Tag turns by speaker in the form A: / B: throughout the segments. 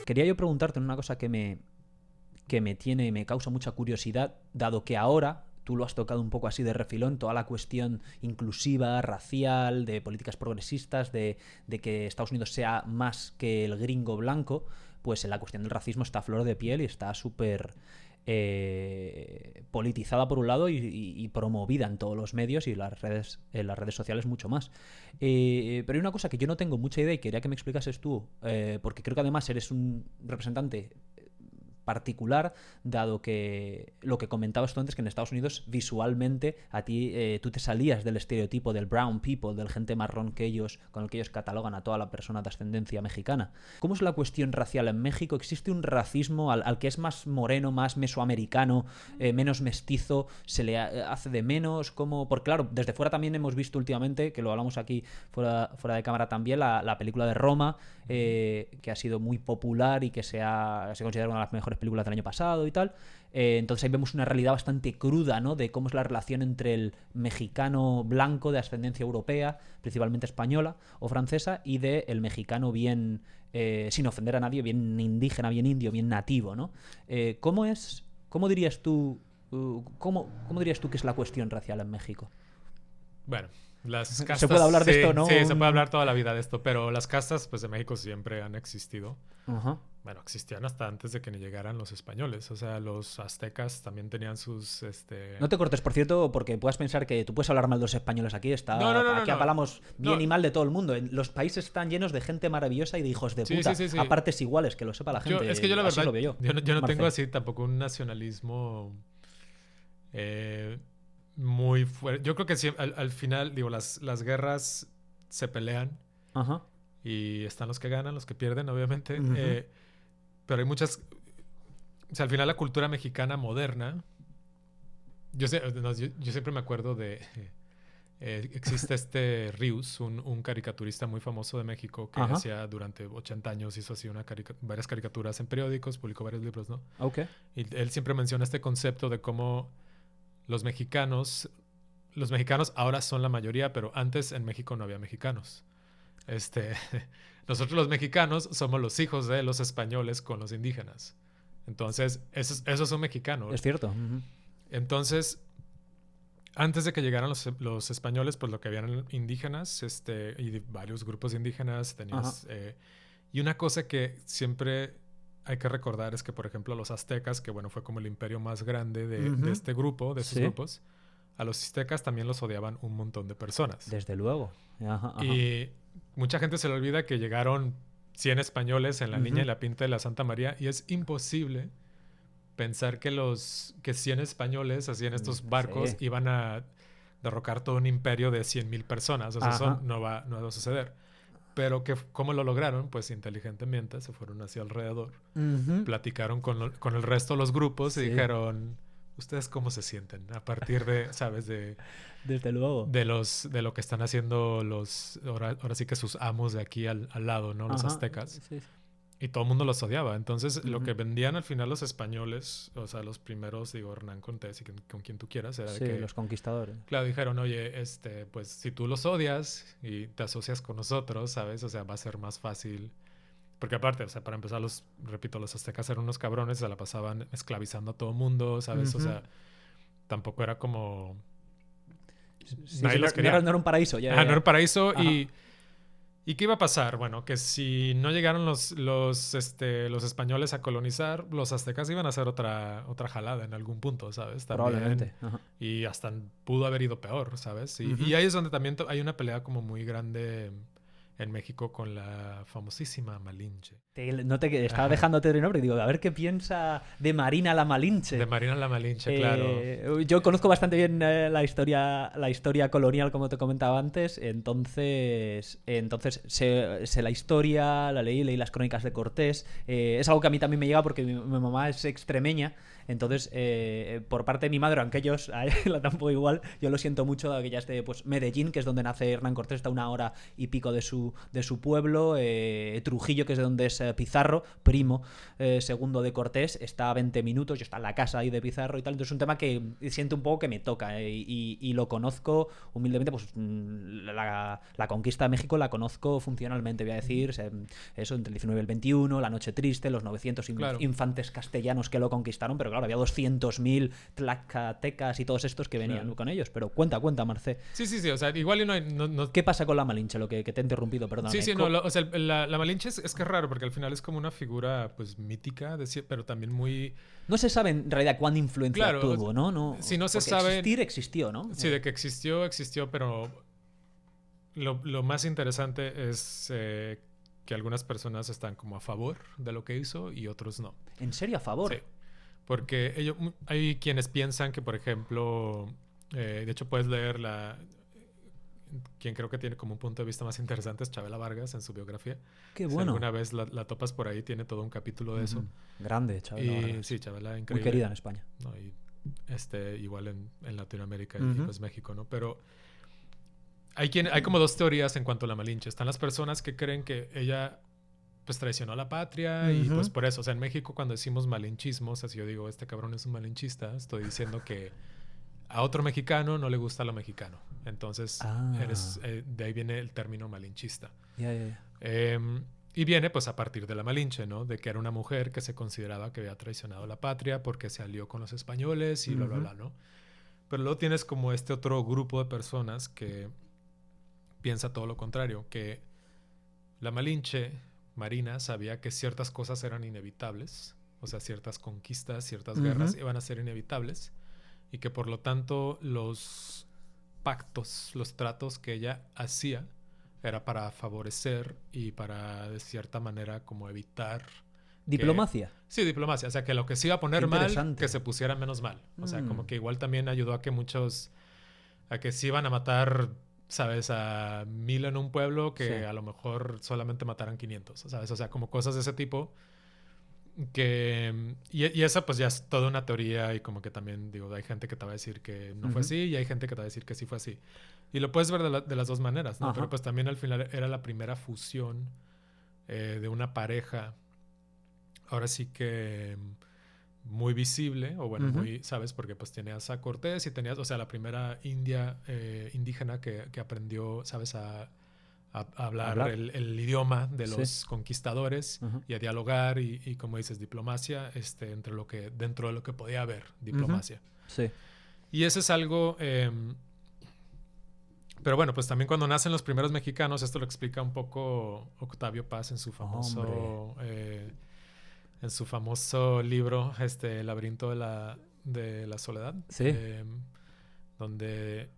A: quería yo preguntarte una cosa que me causa mucha curiosidad, dado que ahora tú lo has tocado un poco así de refilón, toda la cuestión inclusiva, racial, de políticas progresistas, de que Estados Unidos sea más que el gringo blanco, pues en la cuestión del racismo está a flor de piel y está súper politizada por un lado y promovida en todos los medios y en las redes sociales mucho más. Pero hay una cosa que yo no tengo mucha idea y quería que me explicases tú, porque creo que además eres un representante particular, dado que lo que comentabas tú antes, que en Estados Unidos visualmente a ti tú te salías del estereotipo del brown people, del gente marrón que ellos, con el que ellos catalogan a toda la persona de ascendencia mexicana. ¿Cómo es la cuestión racial en México? ¿Existe un racismo al que es más moreno, más mesoamericano, menos mestizo, se le hace de menos? ¿Cómo? Porque claro, desde fuera también hemos visto últimamente, que lo hablamos aquí fuera de cámara también, la película de Roma, que ha sido muy popular y que se considera una de las mejores películas del año pasado y tal. Entonces ahí vemos una realidad bastante cruda, ¿no? De cómo es la relación entre el mexicano blanco de ascendencia europea, principalmente española o francesa, y del mexicano bien, sin ofender a nadie, bien indígena, bien indio, bien nativo, ¿no? ¿Cómo dirías tú que es la cuestión racial en México?
B: Bueno, las castas...
A: ¿Se puede hablar de esto, no?
B: Sí, se puede hablar toda la vida de esto, pero las castas pues de México siempre han existido.
A: Uh-huh.
B: Bueno, existían hasta antes de que llegaran los españoles. O sea, los aztecas también tenían sus...
A: No te cortes, por cierto, porque puedas pensar que tú puedes hablar mal de los españoles aquí. Aquí hablamos bien y mal de todo el mundo. Los países están llenos de gente maravillosa y de hijos de puta.
B: Sí.
A: A partes iguales, que lo sepa la gente.
B: Es que yo la verdad,
A: lo veo
B: yo no tengo así tampoco un nacionalismo muy fuerte. Yo creo que sí, al final, digo, las guerras se pelean.
A: Ajá.
B: Y están los que ganan, los que pierden, obviamente.
A: Uh-huh.
B: Pero hay muchas... O sea, al final la cultura mexicana moderna... Yo siempre me acuerdo de... existe Rius, un caricaturista muy famoso de México que hacía durante 80 años, hizo así varias caricaturas en periódicos, publicó varios libros, ¿no?
A: Okay.
B: Y él siempre menciona este concepto de cómo los mexicanos ahora son la mayoría, pero antes en México no había mexicanos. Nosotros los mexicanos somos los hijos de los españoles con los indígenas. Entonces, eso es un mexicano.
A: Es cierto. Uh-huh.
B: Entonces, antes de que llegaran los españoles, pues lo que habían indígenas, y varios grupos indígenas, tenías... y una cosa que siempre hay que recordar es que, por ejemplo, los aztecas, que bueno, fue como el imperio más grande de este grupo, de esos grupos, a los aztecas también los odiaban un montón de personas.
A: Desde luego. Ajá.
B: Y mucha gente se le olvida que llegaron 100 españoles en la Niña y la Pinta de la Santa María, y es imposible pensar que 100 españoles, así en estos barcos, iban a derrocar todo un imperio de 100,000 personas. O sea, eso no va a suceder. Pero ¿cómo lo lograron? Pues inteligentemente se fueron hacia alrededor, platicaron con el resto de los grupos y dijeron... ¿Ustedes cómo se sienten? A partir de, ¿sabes?
A: Desde luego.
B: De lo que están haciendo ahora sí que sus amos de aquí al lado, ¿no? Los aztecas. Sí. Y todo el mundo los odiaba. Entonces, lo que vendían al final los españoles, o sea, los primeros, digo, Hernán Cortés y con quien tú quieras, era de que...
A: los conquistadores.
B: Claro, dijeron, oye, pues si tú los odias y te asocias con nosotros, ¿sabes? O sea, va a ser más fácil... Porque aparte, o sea, para empezar, los aztecas eran unos cabrones, se la pasaban esclavizando a todo mundo, ¿sabes? O sea, tampoco era como... nadie los quería.
A: No era un paraíso.
B: No era un paraíso. ¿Y qué iba a pasar? Bueno, que si no llegaron los españoles a colonizar, los aztecas iban a hacer otra jalada en algún punto, ¿sabes? También.
A: Probablemente.
B: Y hasta pudo haber ido peor, ¿sabes? Y ahí es donde también hay una pelea como muy grande... en México con la famosísima Malinche.
A: Estaba dejándote de nombre y digo, a ver qué piensa de Marina la Malinche.
B: De Marina la Malinche, claro.
A: Yo conozco bastante bien la historia colonial, como te comentaba antes, entonces sé la historia, leí las crónicas de Cortés. Es algo que a mí también me llega porque mi mamá es extremeña. Entonces, por parte de mi madre, aunque ellos a ella tampoco igual, yo lo siento mucho de aquellas de Medellín, que es donde nace Hernán Cortés, está 1 hora y pico de su de su pueblo. Trujillo, que es de donde es Pizarro, primo segundo de Cortés, está a 20 minutos, yo está en la casa ahí de Pizarro y tal. Entonces es un tema que siento un poco que me toca, y lo conozco humildemente. Pues la conquista de México la conozco funcionalmente, voy a decir, eso, entre el 19 y el 21, la Noche Triste, los 900 infantes castellanos que lo conquistaron, pero claro, había 200.000 tlacatecas y todos estos que venían con ellos. Pero cuenta, Marcé.
B: Sí, o sea, igual no hay...
A: ¿Qué pasa con la Malinche? Lo que te he interrumpido, perdón.
B: Sí, no, o sea, la Malinche es que es raro, porque al final es como una figura, pues, mítica, pero también muy...
A: No se sabe en realidad cuánta influencia tuvo, ¿no?
B: Si no se sabe...
A: Existió, ¿no?
B: Sí, de que existió, pero lo más interesante es que algunas personas están como a favor de lo que hizo y otros no.
A: ¿En serio a favor?
B: Sí, porque hay quienes piensan que, por ejemplo, de hecho puedes leer quien creo que tiene como un punto de vista más interesante es Chavela Vargas en su biografía.
A: Qué bueno.
B: Si alguna vez la topas por ahí, tiene todo un capítulo de eso.
A: Grande, Chavela Vargas.
B: Sí, Chavela, increíble.
A: Muy querida en España.
B: No, y igual en Latinoamérica y pues México, ¿no? Pero hay como dos teorías en cuanto a la Malinche. Están las personas que creen que ella pues traicionó a la patria y pues por eso, o sea, en México cuando decimos malinchismo, o sea, si yo digo este cabrón es un malinchista, estoy diciendo que a otro mexicano no le gusta lo mexicano. Entonces, de ahí viene el término malinchista. Y viene pues a partir de la Malinche, ¿no? De que era una mujer que se consideraba que había traicionado a la patria porque se alió con los españoles y bla, ¿no? Pero luego tienes como este otro grupo de personas que piensa todo lo contrario, que la Malinche Marina sabía que ciertas cosas eran inevitables, o sea, ciertas conquistas, ciertas guerras iban a ser inevitables, y que por lo tanto los pactos, los tratos que ella hacía era para favorecer y para de cierta manera como evitar
A: ¿Diplomacia?
B: Sí, diplomacia, o sea, que lo que se iba a poner mal, que se pusiera menos mal, o sea, como que igual también ayudó a que se iban a matar, ¿sabes? A 1000 en un pueblo que a lo mejor solamente mataran 500, ¿sabes? O sea, como cosas de ese tipo y esa pues ya es toda una teoría y como que también, digo, hay gente que te va a decir que no fue así y hay gente que te va a decir que sí fue así. Y lo puedes ver de las dos maneras, ¿no? Pero pues también al final era la primera fusión de una pareja, ahora sí que muy visible, o bueno, muy, ¿sabes? Porque pues tenías a Cortés y tenías, o sea, la primera indígena que aprendió, ¿sabes? A hablar el idioma de los conquistadores y a dialogar y como dices, diplomacia, dentro de lo que podía haber, diplomacia.
A: Sí.
B: Y eso es algo... pero bueno, pues también cuando nacen los primeros mexicanos, esto lo explica un poco Octavio Paz en su famoso libro, El laberinto de la soledad.
A: Sí.
B: Donde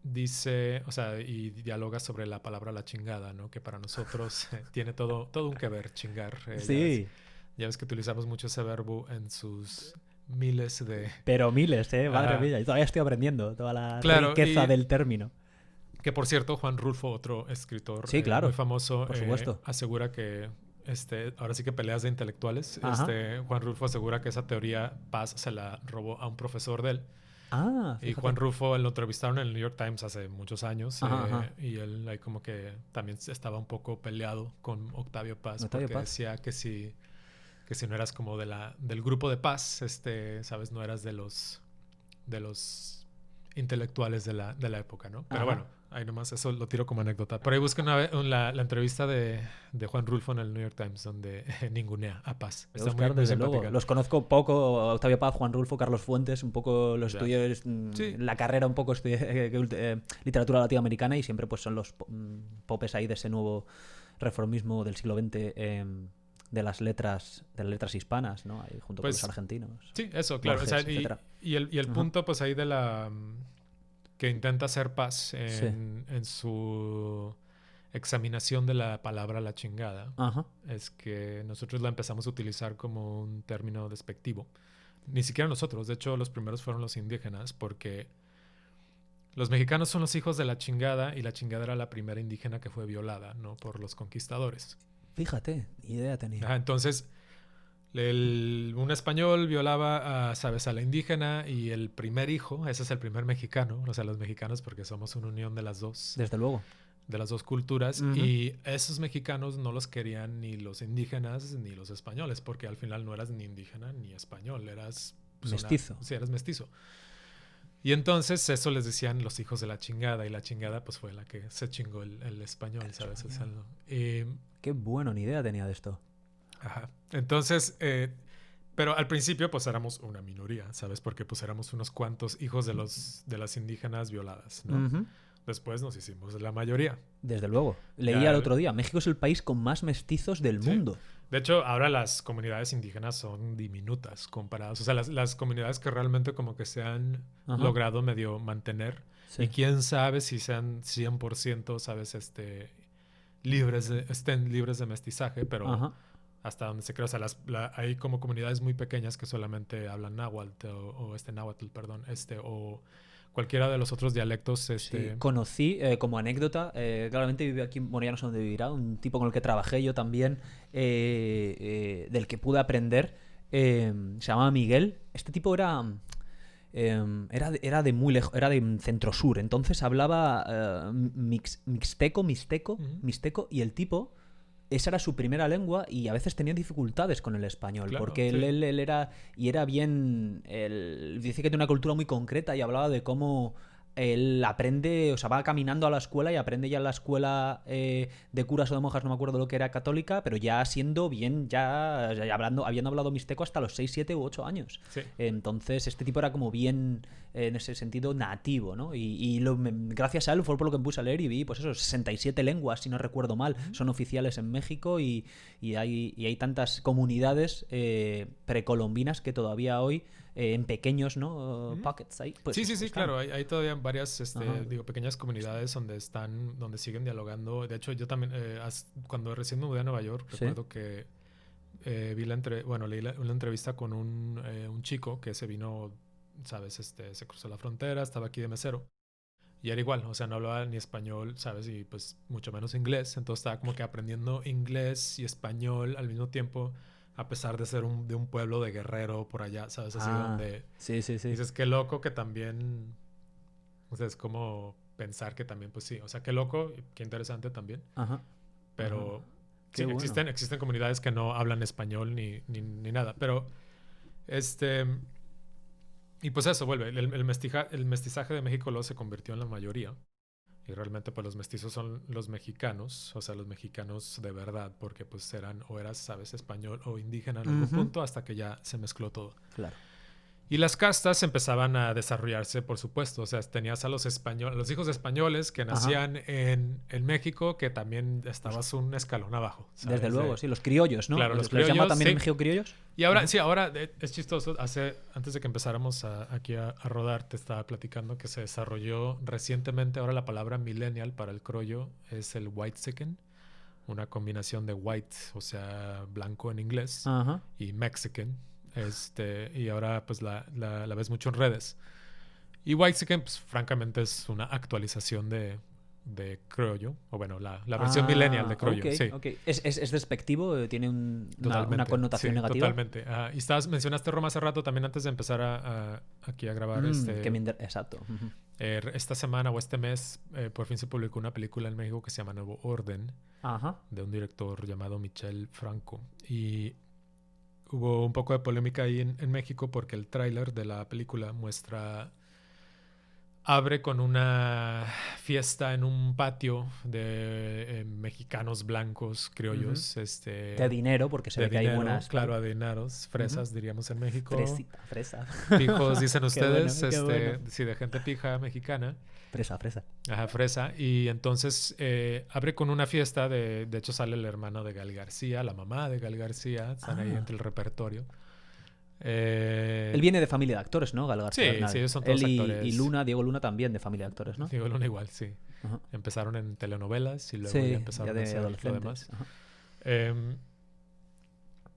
B: dice, o sea, y dialoga sobre la palabra la chingada, ¿no? Que para nosotros tiene todo un que ver, chingar.
A: Sí.
B: Ya ves que utilizamos mucho ese verbo en sus miles de...
A: Pero miles, madre mía. Y todavía estoy aprendiendo toda la riqueza del término.
B: Que por cierto, Juan Rulfo, otro escritor
A: muy
B: famoso,
A: por supuesto.
B: asegura que ahora sí que peleas de intelectuales. Juan Rulfo asegura que esa teoría Paz se la robó a un profesor de él. Y Juan Rulfo lo entrevistaron en el New York Times hace muchos años. Y él ahí como que también estaba un poco peleado con Octavio Paz. Decía que si no eras como del grupo de Paz, ¿sabes? No eras de los intelectuales de la época, ¿no? Pero bueno, ahí nomás eso lo tiro como anécdota. Por ahí busquen la entrevista de Juan Rulfo en el New York Times donde ningunea a Paz.
A: Está muy desde luego. Los conozco poco, Octavio Paz, Juan Rulfo, Carlos Fuentes, un poco los estudios, la carrera un poco literatura latinoamericana y siempre pues son los popes ahí de ese nuevo reformismo del siglo XX de las letras hispanas, ¿no? Ahí junto con los argentinos.
B: Sí, eso, claro. Borges, y el punto, pues ahí de que intenta hacer Paz en su examinación de la palabra la chingada, es que nosotros la empezamos a utilizar como un término despectivo. Ni siquiera nosotros, de hecho los primeros fueron los indígenas, porque los mexicanos son los hijos de la chingada y la chingada era la primera indígena que fue violada, ¿no? Por los conquistadores.
A: Fíjate, idea tenía.
B: Entonces, un español violaba a la indígena y el primer hijo, ese es el primer mexicano, o sea, los mexicanos porque somos una unión de las dos.
A: Desde luego.
B: de las dos culturas, y esos mexicanos no los querían ni los indígenas ni los españoles, porque al final no eras ni indígena ni español, eras pues,
A: mestizo.
B: Sí, eras mestizo. Y entonces eso les decían los hijos de la chingada, y la chingada pues fue la que se chingó el español, ¿sabes? O sea,
A: Qué bueno, ni idea tenía de esto.
B: Ajá. Entonces, pero al principio pues éramos una minoría, ¿sabes? Porque pues éramos unos cuantos hijos de las indígenas violadas, ¿no? Después nos hicimos la mayoría.
A: Desde luego. Leía el otro día, México es el país con más mestizos del mundo.
B: De hecho, ahora las comunidades indígenas son diminutas comparadas. O sea, las comunidades que realmente como que se han logrado medio mantener. Sí. Y quién sabe si sean 100%, ¿sabes? Estén libres de mestizaje, pero hasta donde se cree. O sea, hay como comunidades muy pequeñas que solamente hablan náhuatl náhuatl, perdón, o cualquiera de los otros dialectos.
A: Sí, conocí, como anécdota, claramente vive aquí, bueno, ya no sé dónde vivirá, un tipo con el que trabajé yo también, del que pude aprender, se llamaba Miguel. Este tipo era de muy lejos, era de centro sur, entonces hablaba mixteco, y el tipo, esa era su primera lengua y a veces tenía dificultades con el español, claro, porque él era bien, dice que tiene una cultura muy concreta y hablaba de cómo él aprende, o sea, va caminando a la escuela y aprende ya en la escuela de curas o de monjas, no me acuerdo lo que era, católica, pero ya siendo bien, habiendo hablado mixteco hasta los 6, 7 u 8 años. Sí. Entonces, este tipo era como bien, en ese sentido, nativo, ¿no? Gracias a él fue por lo que me puse a leer y vi, pues eso, 67 lenguas, si no recuerdo mal, son oficiales en México y hay tantas comunidades precolombinas que todavía hoy en pequeños, ¿no? Pockets ahí. Pues,
B: sí, claro. Hay todavía varias pequeñas comunidades donde siguen dialogando. De hecho, yo también, cuando recién me mudé a Nueva York, recuerdo que leí una entrevista con un chico que se vino, ¿sabes? Se cruzó la frontera, estaba aquí de mesero. Y era igual, o sea, no hablaba ni español, ¿sabes? Y pues mucho menos inglés. Entonces estaba como que aprendiendo inglés y español al mismo tiempo, a pesar de ser de un pueblo de Guerrero por allá, ¿sabes? Así donde
A: sí.
B: Dices, qué loco que también, o sea, es como pensar que también, pues sí, o sea, qué loco, qué interesante también. Pero sí, bueno. existen comunidades que no hablan español ni nada, pero y pues eso, vuelve, el mestizaje de México luego se convirtió en la mayoría. Y realmente pues los mestizos son los mexicanos, o sea, los mexicanos de verdad, porque pues eras, ¿sabes? Español o indígena en algún punto, hasta que ya se mezcló todo.
A: Claro.
B: Y las castas empezaban a desarrollarse, por supuesto. O sea, tenías a los hijos españoles que nacían en México, que también estabas un escalón abajo, ¿sabes?
A: Desde luego, sí, los criollos, ¿no?
B: Claro, los criollos.
A: ¿Les llama también en México criollos?
B: Y ahora, ahora es chistoso. Antes de que empezáramos aquí a rodar, te estaba platicando que se desarrolló recientemente. Ahora la palabra millennial para el criollo es el whitexican, una combinación de white, o sea, blanco en inglés, y mexican. Y ahora pues la ves mucho en redes. Y whitexican, pues francamente es una actualización de criollo, o bueno, la versión millennial de criollo.
A: Okay. ¿Es despectivo? ¿Tiene una connotación negativa?
B: Totalmente. Y mencionaste Roma hace rato, también antes de empezar aquí a grabar.
A: Exacto.
B: Esta semana o este mes por fin se publicó una película en México que se llama Nuevo Orden, de un director llamado Michel Franco. Y hubo un poco de polémica ahí en México porque el tráiler de la película abre con una fiesta en un patio de mexicanos blancos, criollos.
A: De dinero, porque se ve que hay buenas...
B: Claro, adinaros, fresas, diríamos en México.
A: Fresa.
B: Pijos, dicen ustedes.
A: Qué bueno.
B: Sí, de gente pija mexicana.
A: Fresa.
B: Ajá, fresa. Y entonces abre con una fiesta. De hecho, sale el hermano de Gal García, la mamá de Gal García. Están ahí entre el repertorio.
A: Él viene de familia de actores, ¿no? Gal García.
B: Sí, son todos actores.
A: Y Diego Luna también de familia de actores, ¿no?
B: Diego Luna igual, sí. Empezaron en telenovelas y luego ya empezaron a hacer lo demás.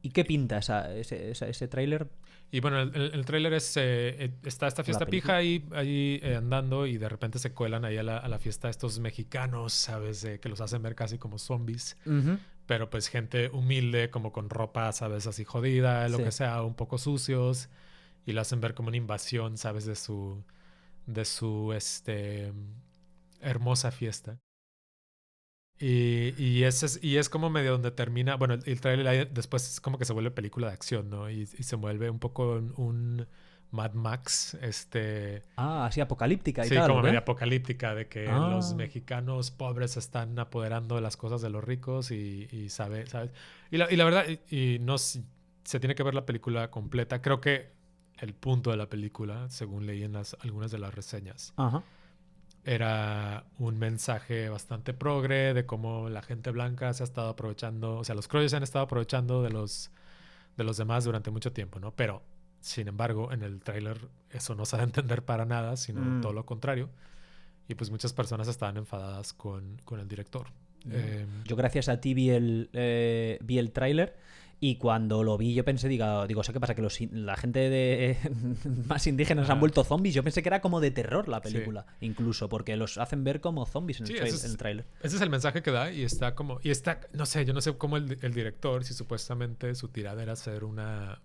A: ¿Y qué pinta ese tráiler?
B: Y bueno, el tráiler está esta fiesta pija ahí andando y de repente se cuelan ahí a la fiesta estos mexicanos, ¿sabes? Que los hacen ver casi como zombies. Pero pues gente humilde, como con ropa, ¿sabes? Así jodida, lo que sea, un poco sucios. Y lo hacen ver como una invasión, ¿sabes? De su hermosa fiesta. Y es como medio donde termina. Bueno, el trailer ahí después es como que se vuelve película de acción, ¿no? Y se vuelve un poco un Mad Max,
A: Ah, así apocalíptica y
B: sí,
A: tal, ¿o
B: como
A: qué?
B: media apocalíptica, de que los
A: Ah,
B: mexicanos pobres se están apoderando de las cosas de los ricos ¿sabes? Y la verdad, y no se tiene que ver la película completa. Creo que el punto de la película, según leí en algunas de las reseñas,
A: ajá.
B: era un mensaje bastante progre de cómo la gente blanca se ha estado aprovechando, o sea, los croyes se han estado aprovechando de los demás durante mucho tiempo, ¿no? Pero, sin embargo, en el tráiler eso no se da a entender para nada, sino todo
A: Mm,
B: lo contrario. Y pues muchas personas estaban enfadadas con el director.
A: no.
B: Eh,
A: Yo gracias a ti vi el tráiler y cuando lo vi yo pensé, digo, ¿sé qué pasa? Que la gente más indígenas han
B: ajá,
A: vuelto zombies. Yo pensé que era como de terror la
B: sí.
A: película, incluso, porque los hacen ver como zombies en
B: Sí,
A: en el tráiler.
B: ese es el mensaje que da y está, no sé, yo no sé cómo el director, si supuestamente su tirada era hacer una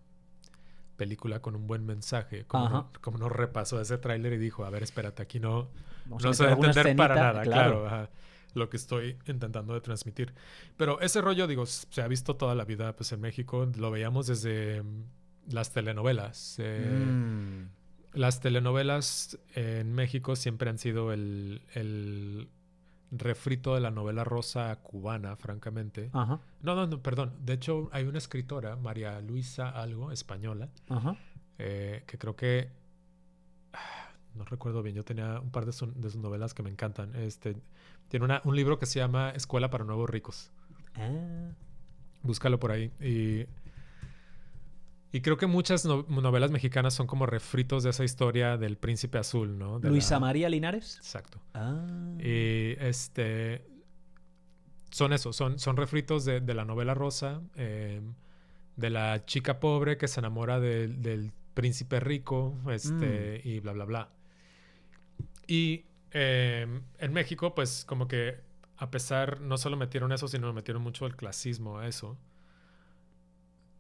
B: película con un buen mensaje,
A: Ajá.
B: como no repasó ese tráiler y dijo, a ver, espérate, aquí no,
A: Vamos a
B: no se
A: meter
B: va a
A: alguna
B: entender para
A: escenita,
B: nada,
A: claro.
B: claro, ajá, lo que estoy intentando de transmitir. Pero ese rollo, digo, se ha visto toda la vida pues en México, lo veíamos desde las telenovelas.
A: Mm,
B: Las telenovelas en México siempre han sido el refrito de la novela rosa cubana, francamente.
A: ajá,
B: No, no, no, perdón. De hecho, hay una escritora, María Luisa algo, española,
A: ajá.
B: que creo que, no recuerdo bien, yo tenía un par de sus novelas que me encantan. Tiene un libro que se llama Escuela para Nuevos Ricos.
A: Ah.
B: Búscalo por ahí. Y creo que muchas novelas mexicanas son como refritos de esa historia del príncipe azul, ¿no?
A: Luisa María Linares.
B: Exacto.
A: Ah.
B: Y son eso, son refritos de la novela rosa, de la chica pobre que se enamora del príncipe rico,
A: Mm.
B: y bla, bla, bla. Y en México, pues como que a pesar, no solo metieron eso, sino metieron mucho el clasismo a eso.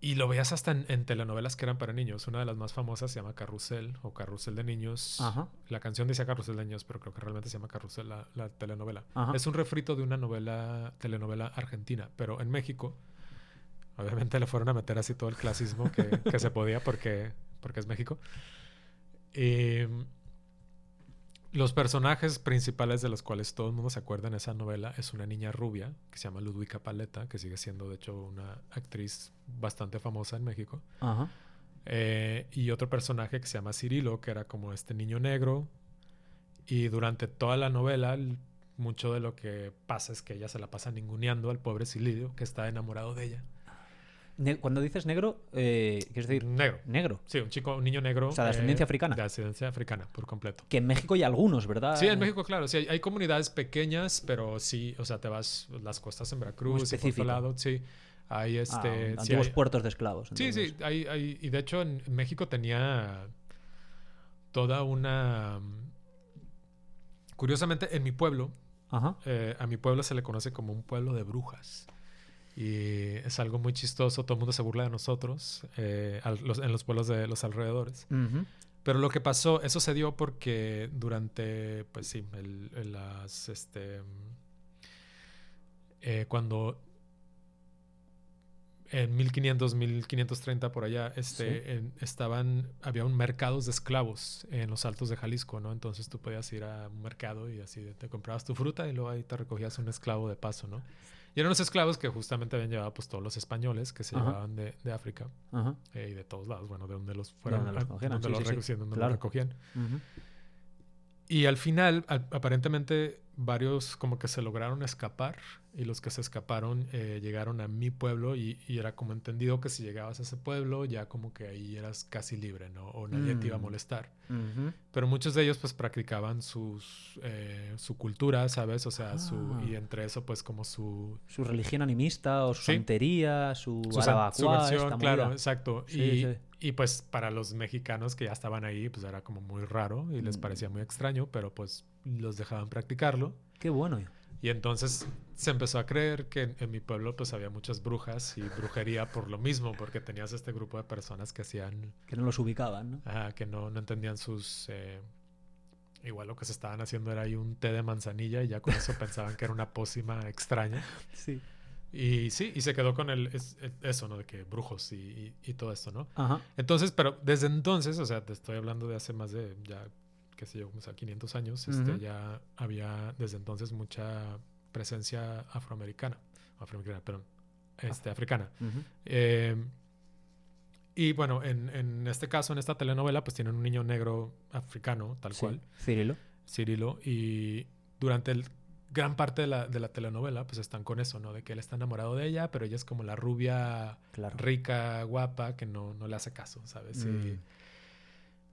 B: Y lo veías hasta en telenovelas que eran para niños. Una de las más famosas se llama Carrusel o Carrusel de Niños.
A: Ajá,
B: La canción decía Carrusel de Niños, pero creo que realmente se llama Carrusel la telenovela.
A: ajá.
B: Es un refrito de una telenovela argentina, pero en México, obviamente le fueron a meter así todo el clasismo que se podía porque es México. Y los personajes principales de los cuales todo el mundo se acuerda en esa novela es una niña rubia que se llama Ludwika Paleta, que sigue siendo de hecho una actriz bastante famosa en México.
A: Ajá.
B: Y otro personaje que se llama Cirilo, que era como este niño negro. Y durante toda la novela, mucho de lo que pasa es que ella se la pasa ninguneando al pobre Cirilo, que está enamorado de ella.
A: Cuando dices negro, ¿quieres decir
B: Negro.
A: negro?
B: Sí, un niño negro.
A: O sea, de ascendencia
B: De
A: africana.
B: ascendencia africana, por completo.
A: Que en México hay algunos,
B: Sí, en
A: ¿verdad?
B: México, claro, sí, hay comunidades pequeñas, pero sí, o sea, te vas las costas en
A: Muy
B: Veracruz y por otro
A: específico.
B: lado, sí, hay
A: Ah,
B: sí
A: antiguos puertos de esclavos,
B: sí,
A: entonces.
B: sí, y de hecho en México tenía toda una, curiosamente, en mi pueblo,
A: Ajá.
B: a mi pueblo se le conoce como un pueblo de brujas. Y es algo muy chistoso, todo el mundo se burla de nosotros en los pueblos de los alrededores.
A: Ujú.
B: Pero lo que pasó, eso se dio porque durante, pues sí, cuando en 1500, 1530 por allá,
A: Sí.
B: había un mercados de esclavos en los Altos de Jalisco, ¿no? Entonces tú podías ir a un mercado y así te comprabas tu fruta y luego ahí te recogías un esclavo de paso, ¿no? Y eran los esclavos que justamente habían llevado pues todos los españoles que se
A: Ajá.
B: llevaban de África
A: Ajá.
B: y de todos lados, bueno, de donde los
A: De
B: fueran,
A: donde los cogieran,
B: donde
A: sí,
B: los
A: sí, sí.
B: recogían, donde los
A: Claro.
B: recogían.
A: Ujú.
B: Y al final, aparentemente, varios como que se lograron escapar y los que se escaparon llegaron a mi pueblo y era como entendido que si llegabas a ese pueblo ya como que ahí eras casi libre, ¿no? O nadie te iba a
A: Mm.
B: molestar.
A: Ujú.
B: Pero muchos de ellos pues practicaban su cultura, ¿sabes? O sea, y
A: Ah.
B: entre eso pues como su...
A: Su religión animista o su
B: Sí,
A: santería, su
B: su
A: arabacuá,
B: versión,
A: esta
B: claro,
A: movida.
B: exacto.
A: Sí, sí.
B: Y pues para los mexicanos que ya estaban ahí, pues era como muy raro y les
A: Mm.
B: parecía muy extraño, pero pues los dejaban practicarlo.
A: Qué bueno.
B: Y entonces se empezó a creer que en mi pueblo pues había muchas brujas y brujería por lo mismo, porque tenías este grupo de personas que hacían,
A: Que no los ubicaban, ¿no?
B: que no entendían igual lo que se estaban haciendo era ahí un té de manzanilla y ya con eso pensaban que era una pócima extraña.
A: Sí.
B: Y sí, y se quedó con eso, ¿no? De que brujos y todo esto, ¿no?
A: Ajá.
B: Entonces, pero desde entonces, o sea, te estoy hablando de hace más de, ya, qué sé yo, o sea, 500 años, ya había desde entonces mucha presencia africana, perdón, africana. Y bueno, en este caso, en esta telenovela, pues tienen un niño negro africano, tal cual. Cirilo. Y durante gran parte de la telenovela, pues están con eso, ¿no? De que él está enamorado de ella, pero ella es como la rubia rica, guapa, que no le hace caso, ¿sabes?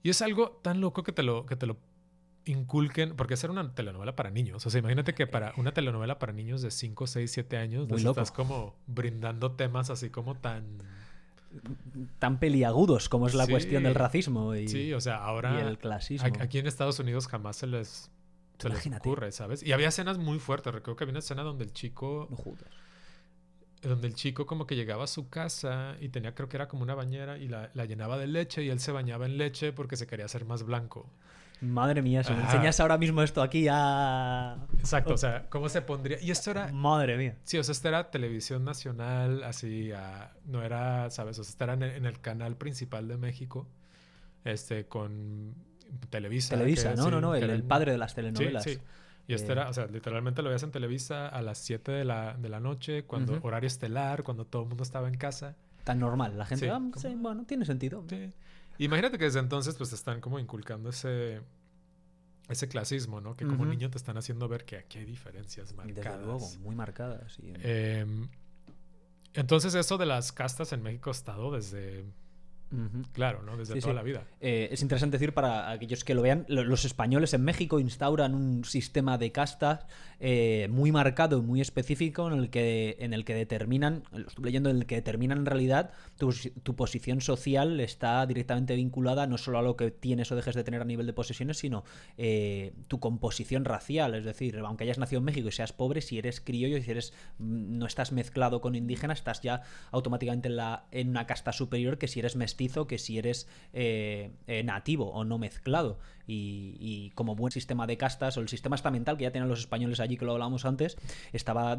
B: Y es algo tan loco que te lo inculquen, porque esa era una telenovela para niños. O sea, imagínate que para una telenovela para niños de 5, 6, 7 años, estás como brindando temas así como tan
A: peliagudos como es la cuestión del racismo y,
B: o sea, ahora
A: y el clasismo.
B: Aquí en Estados Unidos jamás se les ocurre, ¿sabes? Y había escenas muy fuertes. Recuerdo que había una escena donde el chico como que llegaba a su casa y tenía, creo que era como una bañera y la llenaba de leche y él se bañaba en leche porque se quería hacer más blanco.
A: Madre mía, si me enseñas ahora mismo esto aquí a...
B: Exacto, o sea, ¿cómo se pondría? Y esto era...
A: Madre mía.
B: Sí, o sea, esto era televisión nacional, así, no era, ¿sabes? O sea, esto era en el canal principal de México, con Televisa.
A: No, el padre de las telenovelas.
B: Sí. Y esto era, o sea, literalmente lo veías en Televisa a las 7 de la noche, cuando horario estelar, cuando todo el mundo estaba en casa.
A: Tan normal, la gente, bueno, tiene sentido.
B: Sí. Imagínate que desde entonces pues te están como inculcando ese clasismo, ¿no? Que como niño te están haciendo ver que aquí hay diferencias marcadas.
A: Desde luego, muy marcadas.
B: Entonces eso de las castas en México ha estado desde... Claro, ¿no? Desde toda la vida.
A: Es interesante decir para aquellos que lo vean, los españoles en México instauran un sistema de castas muy marcado y muy específico en el que determinan, lo estoy leyendo, en el que determinan en realidad tu posición social está directamente vinculada no solo a lo que tienes o dejes de tener a nivel de posesiones, sino tu composición racial. Es decir, aunque hayas nacido en México y seas pobre, si eres criollo y si no estás mezclado con indígena, estás ya automáticamente en una casta superior que si eres mestizo, que si eres nativo o no mezclado. Y como buen sistema de castas, o el sistema estamental que ya tenían los españoles allí, que lo hablábamos antes, estaba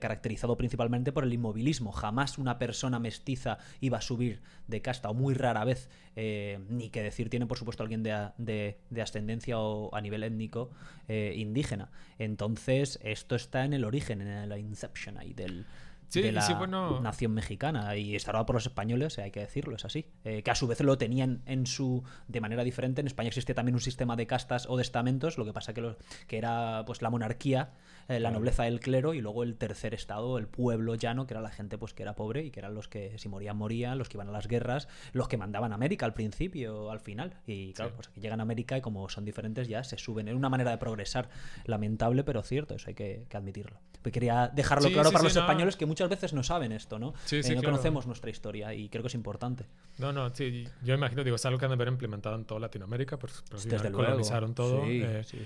A: caracterizado principalmente por el inmovilismo. Jamás una persona mestiza iba a subir de casta, o muy rara vez, ni que decir tiene, por supuesto, alguien de ascendencia o a nivel étnico indígena. Entonces esto está en el origen, en la inception ahí de la nación mexicana, y instaurado por los españoles, hay que decirlo, es así, que a su vez lo tenían de manera diferente. En España existía también un sistema de castas o de estamentos, lo que pasa que era pues la monarquía, la nobleza del clero, y luego el tercer estado, el pueblo llano, que era la gente pues que era pobre y que eran los que si morían, los que iban a las guerras, los que mandaban a América al principio, al final, y claro, pues aquí llegan a América y como son diferentes ya se suben. Es una manera de progresar lamentable, pero cierto, eso hay que admitirlo. Pues quería dejarlo claro para los españoles, que muchas veces no saben esto, ¿no? No conocemos nuestra historia, y creo que es importante.
B: Sí, yo imagino, es algo que han de haber implementado en toda Latinoamérica, pero
A: desde
B: colonizaron
A: luego.
B: todo.
A: Sí.